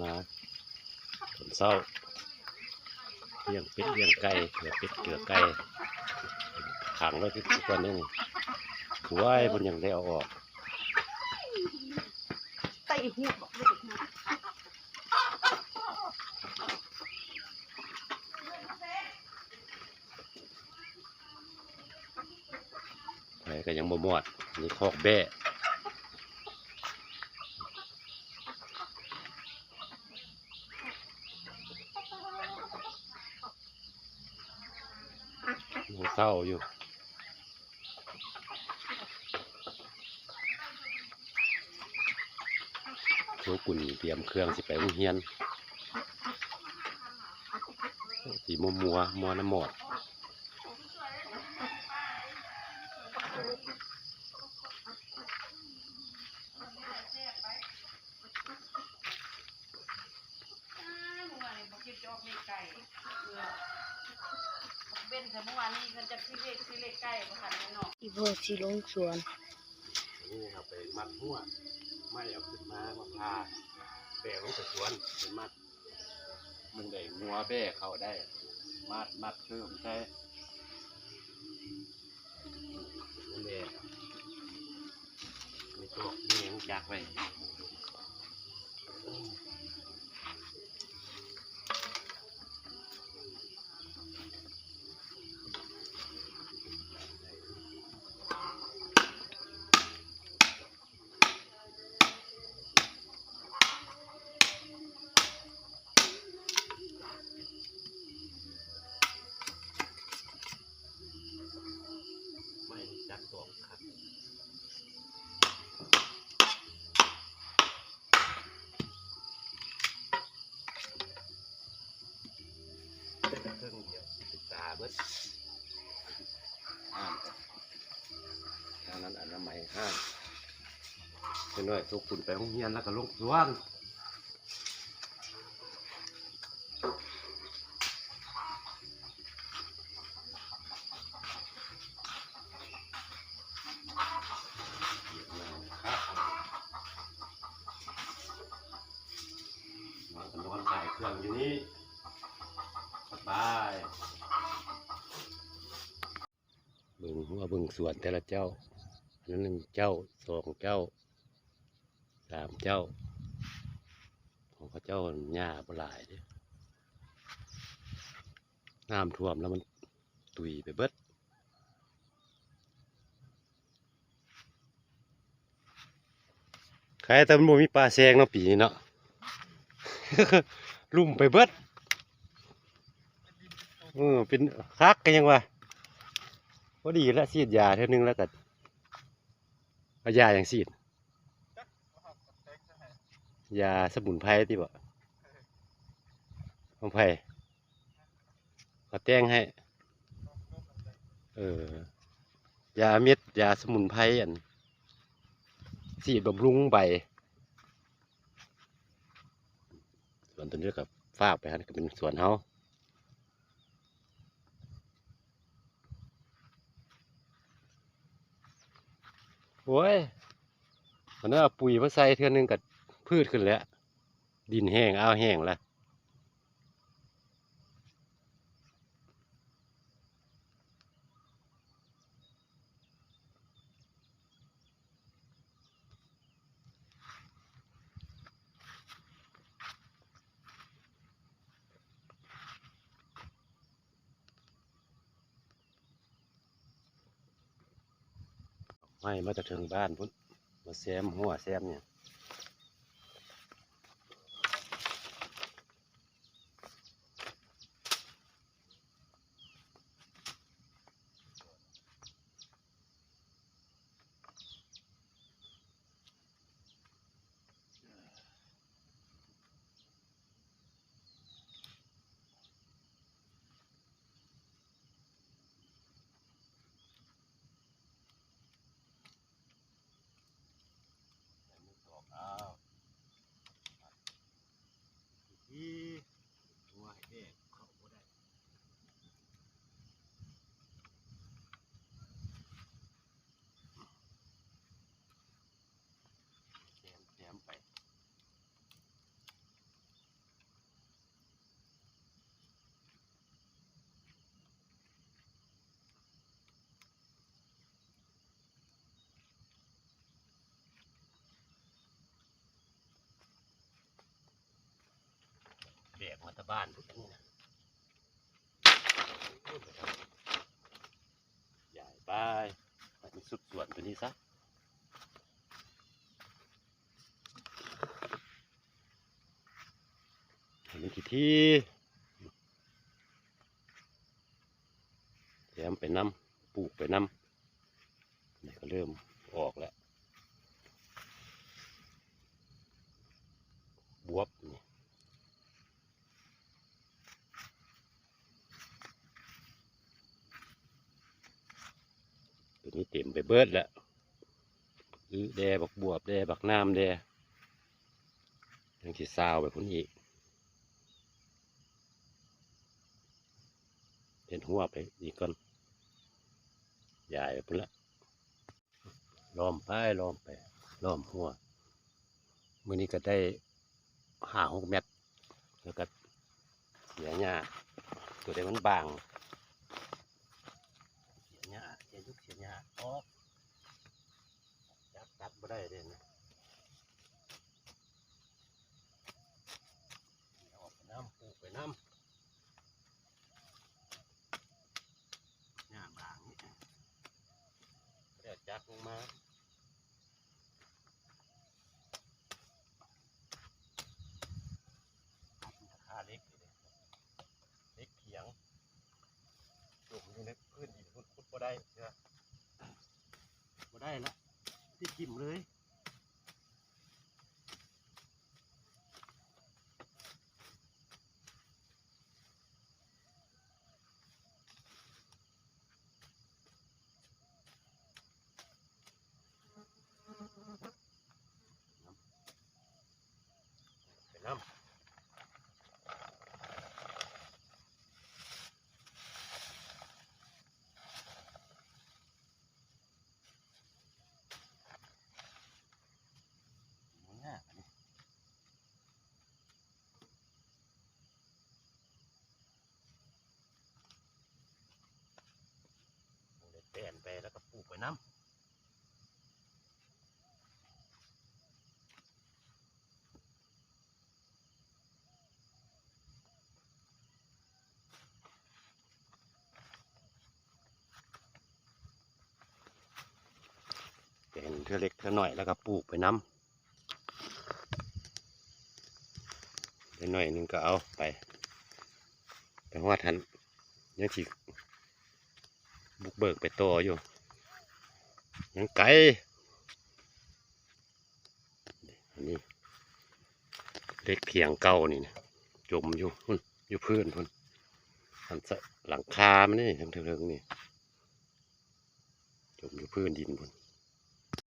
มาตอนเช้าเลี้ยงเป็ดเลี้ยงไก่เกลือเป็ดเกลือไก่ขังไว้ที่ทุกวันนี้หัวไอ้บนยังได้เอาออกไต่หัวบอกไม่ถูกนะไอ้ก็ยังบ่หมดนี่คอกแบ่เศร้าอยู่โชกุนเตรียมเครื่องสิไปโรงเรียนสีมัวน้ำหมดอีโบสีลงสวนนี่เราไปมัดหัวไม่เอาขึ้นมาพาแบกลงไปสวนเป็นมัดมันได้งัวแบกเขาได้มัดเพิ่มใช่นั่นเองมีตัวนี่ยังจักไปจักตอกครับเครื่องเดียวศึกษาเบิดห้ามดังนั้นอนามัยห้ามเป็นหน่อยทุกคนไปโรงเรียนแล้วก็ลงสวนนอนถ่ายเครื่องอยู่นี่สบายเบิ่งหัวเบิ่งสวนแต่ละเจ้าอันนั้น1 เจ้า 2 เจ้า 3 เจ้าของเขาเจ้าหญ้าบ่หลายเด้น้ำท่วมแล้วมันตุยไปเบิดใครแต่มันบ่มีปลาแซงเนาะปีนี้เนาะ ลุ่มไปเบิดเป็นคักกันยังวะพอดีแล้วฉีดยาเท่านึงแล้วก็เอายาอย่างฉีดยาสมุนไพรที่บ่ของไผเขาแต่งให้ยาเม็ดยาสมุนไพรอันฉีดบำรุงใบส่วนตัวนี้กับฝากไปฮะก็เป็นสวนเฮาโอ้ยมันน่าปุ๋ยมาใส่เท่านึงกับพืชขึ้นแล้วดินแห้งอ้าวแห้งแล้วไม่มาจะถึงบ้านพุ่นมาแซมหัวแซมเนี่ย มาตะบ้านพวกนี้นะใหญ่ไปมันสุดส่วนตัวนี้ซะมีที่แถมไปน้ำปลูกไปน้ำนี่ก็เริ่มออกแล้วบวบนี่ตัวนี้เต็มไปเบิดแล้วแดบักบวบแดบักน้ำแดยังที่ซาวไปพุ่นอีกเห็นหัวไปอีกก่อนใหญ่ไปพุ่นละล้อมไปล้อมไปล้อมหัวมื้อนี้ก็ได้5-6 เม็ดแล้วก็เสียหญ้าตัวใดมันบางเสียหญ้าเสียยุกเสียหญ้าออกจับตัดบ่ได้เลยนะออกไปน้ำปลูกไปน้ำหญ้าบางนี่เดี๋ยวจักลงมาขาเล็กเล็กเขียงจุ่มอยู่ในพื้นดินขุดบ่ได้เชื่อบ่ได้ละที่จิ้มเลยไปน้ำเปลี่ยนไปแล้วก็ปลูกไปน้ำเป็นเท่าเล็กเท่าหน่อยแล้วก็ปลูกไปน้ำได้หน่อยนึงก็เอาไปหัวทันยังฉีกบุกเบิกไปต่ออยู่ยังไกลอันนี้เล็กเพียงเก่านี่นะจมอยู่พุ่นอยู่พื้นพุ่นอันหลังคามันนี่ทั้งเทิงนี่จมอยู่พื้นดินพุ่น